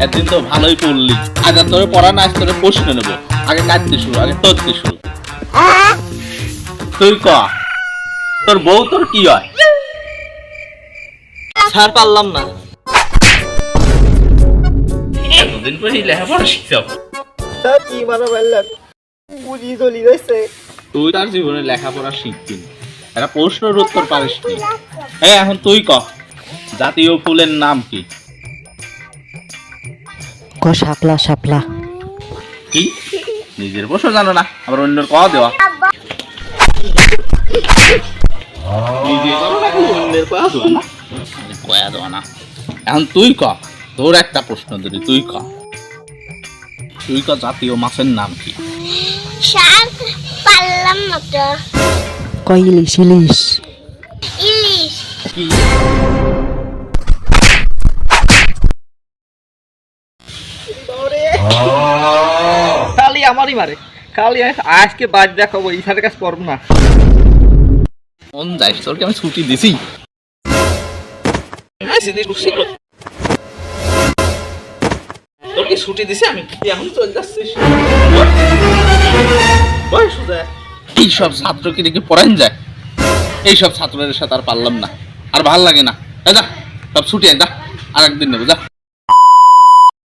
একদিন তো ভালোই পড়লি, আজ আর তোরে পড়া না, আজ তোরে প্রশ্ন নেবো। আগে কাটতে শুরু, আগে তোরতে শুরু। তুই ক, তোর বউ তোর কি হয়? স্যার পারলাম না। এতদিন পরে লেখাপড়া শিখছাও? স্যার কি মারা বললেন, পুঁজি চলি যাচ্ছে। তুই তার জীবনে লেখাপড়া শিখবি, একটা প্রশ্নের উত্তর পারিস নি। হ্যাঁ, এখন তুই ক, জাতীয় ফুলের নাম কি? শাপলা শাপলা। কি নিজের প্রশ্ন জানো না, আবার অন্যের ক দেওয়া? নিজে জানো না, খালি অন্যের কয়া দেওয়া না, কয়া দেওয়া না। এখন তুই ক, তোর একটা প্রশ্ন ধরি, তুই ক জাতীয় মাছের নাম কি? শাক পারলাম না তো। ইলিশ ইলিশ। ইলিশ। কি? খালি আমারই মারে, খালি আজকে বাদ দেখাবো, এই স্যারের কাছে পড়ব না। কোন যাইস, তোর কি আমি ছুটি দিছি? তোর কি ছুটি দিছি আমি? তুই এখন চলে যাচ্ছিস? এইসব ছাত্রকে দেখে পড়ান যায়, এইসব ছাত্রদের সাথে আর পারলাম না, আর ভাল লাগে না। যা, সব ছুটি, যা, আর একদিন নেবো, যা।